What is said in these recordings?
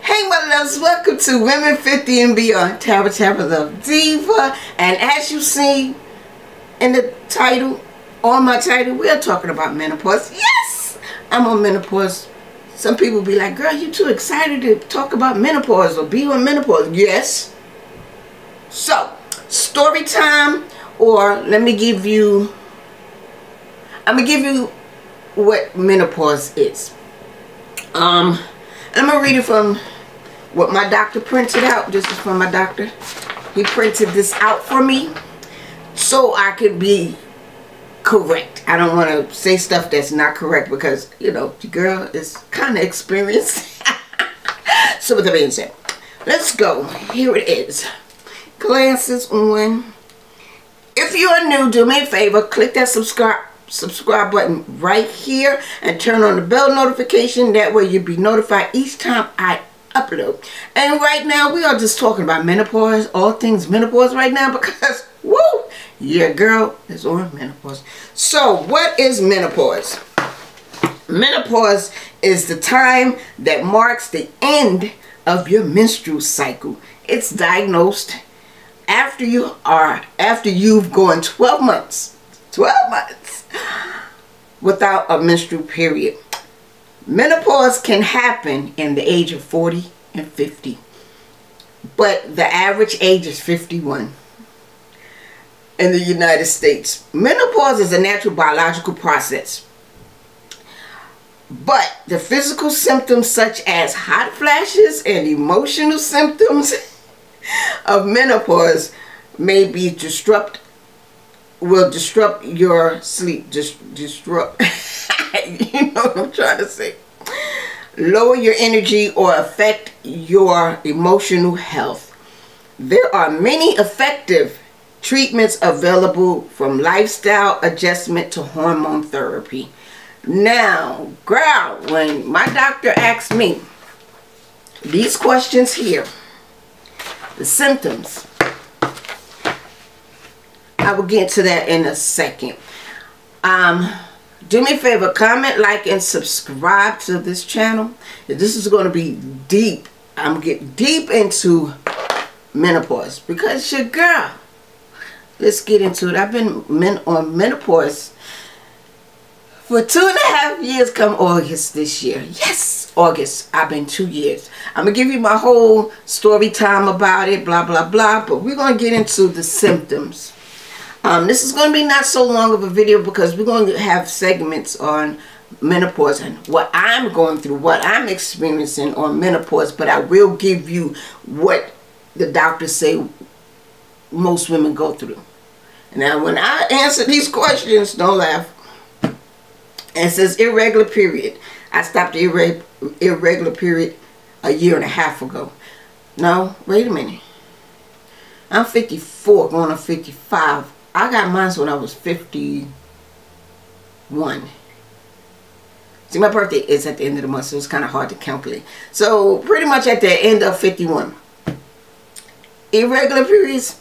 Hey my loves, welcome to Women 50 and Beyond. Tara Love Diva. And as you see in the title, on my title, we are talking about menopause. Yes! I'm on menopause. Some people be like, girl, you too excited to talk about menopause or be on menopause. Yes. So, story time, or I'm going to give you what menopause is. I'm going to read it from what my doctor printed out. This is from my doctor. He printed this out for me so I could be correct. I don't want to say stuff that's not correct because, you know, the girl is kind of experienced. So with that being said, let's go. Here it is. Glasses on. If you are new, do me a favor. Click that subscribe button right here and turn on the bell notification. That way you'll be notified each time I upload. And right now we are just talking about menopause, all things menopause right now because woo, your girl is on menopause. So what is menopause? Menopause is the time that marks the end of your menstrual cycle. It's diagnosed after you've gone 12 months without a menstrual period. Menopause can happen in the age of 40 and 50, but the average age is 51 in the United States. Menopause is a natural biological process, but the physical symptoms such as hot flashes and emotional symptoms of menopause may be will disrupt your sleep. Disrupt. You know what I'm trying to say. Lower your energy or affect your emotional health. There are many effective treatments available, from lifestyle adjustment to hormone therapy. Now, girl, when my doctor asked me these questions here, the symptoms, I will get to that in a second. Do me a favor, comment, like, and subscribe to this channel. This is going to be deep. I'm going to get deep into menopause because your girl. Let's get into it. I've been on menopause for 2.5 years come August this year. Yes, August. I've been 2 years. I'm going to give you my whole story time about it, blah, blah, blah. But we're going to get into the symptoms. This is going to be not so long of a video because we're going to have segments on menopause and what I'm going through, what I'm experiencing on menopause. But I will give you what the doctors say most women go through. Now, when I answer these questions, don't laugh. It says irregular period. I stopped the irregular period a 1.5 years ago. No, wait a minute. I'm 54, going on 55. I got mine when I was 51. See, my birthday is at the end of the month, so it's kind of hard to calculate. So, pretty much at the end of 51. Irregular periods,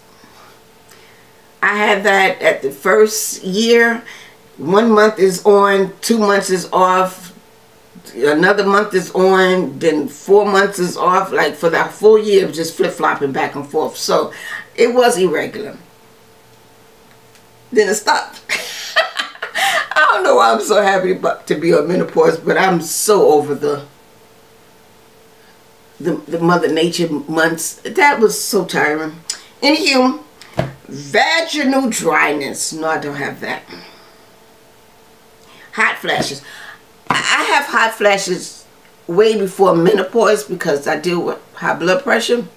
I had that at the first year. 1 month is on, 2 months is off, another month is on, then 4 months is off. Like for that full year, it was just flip-flopping back and forth. So, it was irregular. Then it stopped. I don't know why I'm so happy to be on menopause, but I'm so over the Mother Nature months. That was so tiring. Anywho, vaginal dryness. No, I don't have that. Hot flashes. I have hot flashes way before menopause because I deal with high blood pressure.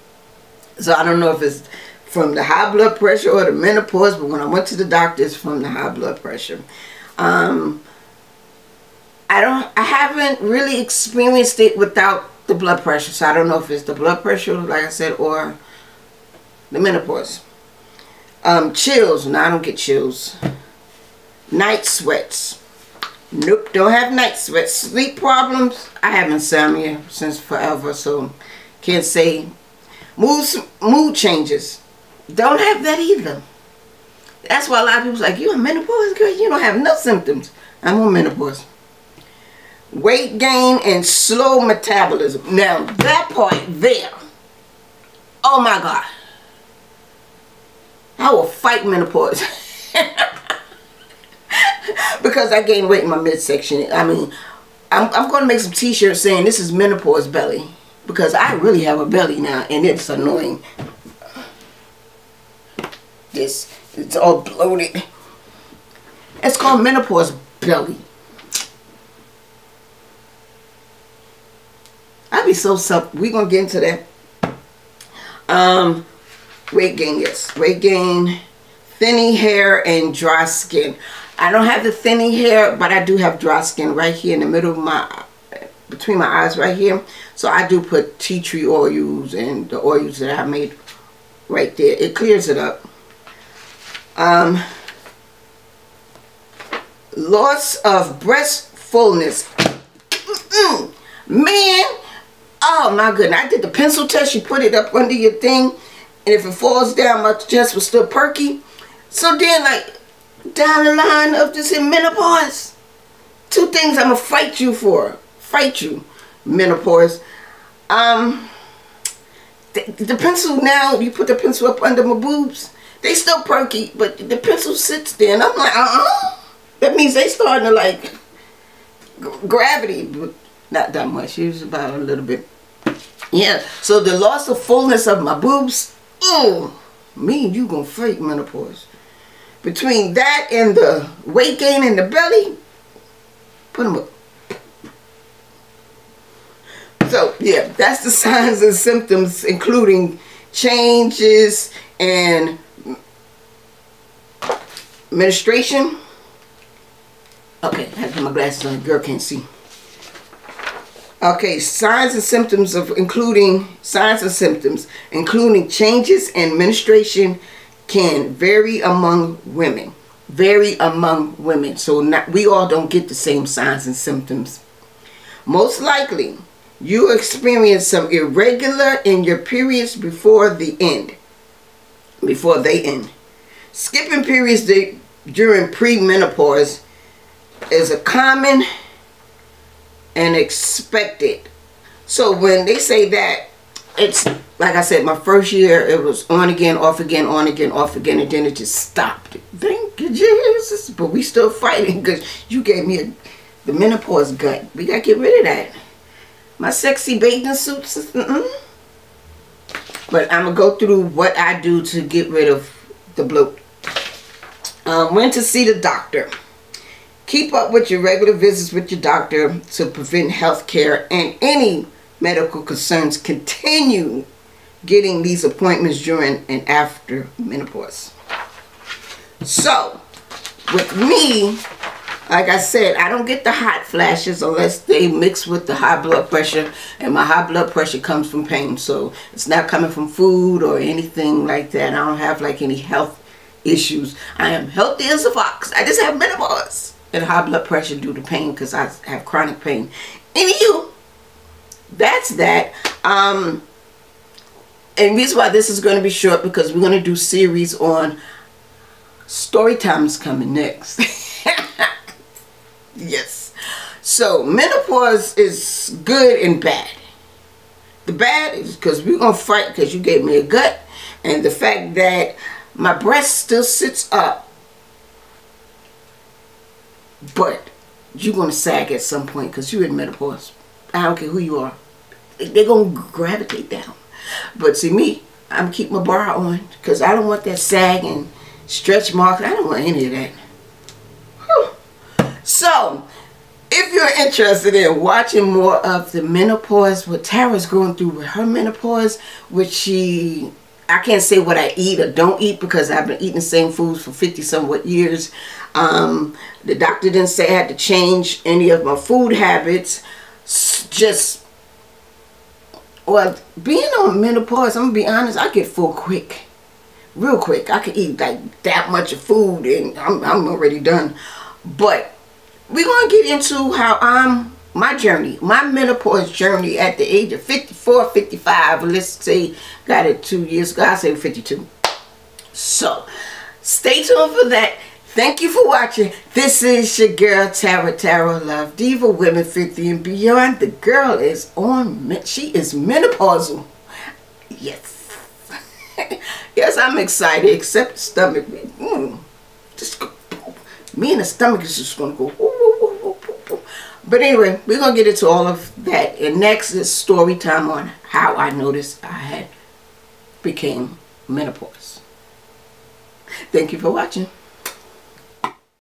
So I don't know if it's from the high blood pressure or the menopause, but when I went to the doctor, it's from the high blood pressure. I haven't really experienced it without the blood pressure, so I don't know if it's the blood pressure, like I said, or the menopause. Chills. No, I don't get chills. Night sweats. Nope, don't have night sweats. Sleep problems. I have insomnia since forever, so can't say. Mood changes. Don't have that either. That's why a lot of people's like, you on menopause, girl? You don't have no symptoms. I'm on menopause. weight gain, and slow metabolism. Now that part there, oh my God, I will fight menopause. Because I gained weight in my midsection. I mean, I'm going to make some t-shirts saying this is menopause belly. Because I really have a belly now, and it's annoying. It's all bloated. It's called menopause belly. I'd be so we're going to get into that. Weight gain, yes. Weight gain, thinning hair, and dry skin. I don't have the thinning hair, but I do have dry skin right here in the middle of my, between my eyes right here. So I do put tea tree oils and the oils that I made right there. It clears it up. Loss of breast fullness. Man, oh my goodness. I did the pencil test. You put it up under your thing, and if it falls down, my chest was still perky. So then, like, down the line of this in menopause, two things I'm gonna fight you for. Fight you, menopause. The pencil now, you put the pencil up under my boobs, they still perky, but the pencil sits there, and I'm like, that means they starting to like gravity, but not that much. It was about a little bit. Yeah. So the loss of fullness of my boobs. Me and you gonna fight menopause. Between that and the weight gain in the belly, put them up. So, yeah, that's the signs and symptoms, including changes and menstruation. Okay, I have my glasses on. The girl can't see. Okay, signs and symptoms including changes in menstruation can vary among women. So we all don't get the same signs and symptoms. Most likely, you experience some irregular in your periods before they end. Skipping periods during pre-menopause is a common and expected. So when they say that, it's like I said, my first year it was on again, off again, on again, off again, and then it just stopped. Thank you, Jesus. But we still fighting because you gave me the menopause gut. We gotta get rid of that. My sexy bathing suits. But I'm gonna go through what I do to get rid of the bloat. When to see the doctor. Keep up with your regular visits with your doctor to prevent health care and any medical concerns. Continue getting these appointments during and after menopause. So, with me, like I said, I don't get the hot flashes unless they mix with the high blood pressure, and my high blood pressure comes from pain. So, it's not coming from food or anything like that. I don't have like any health issues. I am healthy as a fox. I just have menopause and high blood pressure due to pain because I have chronic pain. Anywho, that's that. And the reason why this is going to be short, because we're going to do series on story times coming next. Yes. So menopause is good and bad. The bad is because we're going to fight because you gave me a gut, and the fact that my breast still sits up, but you're going to sag at some point because you're in menopause. I don't care who you are. They're going to gravitate down. But see me, I'm keeping my bar on because I don't want that sag and stretch marks. I don't want any of that. Whew. So, if you're interested in watching more of the menopause, what Tara's going through with her menopause, which I can't say what I eat or don't eat because I've been eating the same foods for 50-somewhat years. The doctor didn't say I had to change any of my food habits. Just, well, being on menopause, I'm going to be honest, I get full quick. Real quick. I can eat like that much of food and I'm already done. But we're going to get into how my journey, my menopause journey at the age of 54, 55, let's say, got it 2 years ago, I say 52. So, stay tuned for that. Thank you for watching. This is your girl, Tara Love Diva, women 50 and beyond. The girl is she is menopausal. Yes. Yes, I'm excited, except the stomach. Just go, me and the stomach is just going to go. But anyway, we're going to get into all of that. And next is story time on how I noticed I became menopause. Thank you for watching.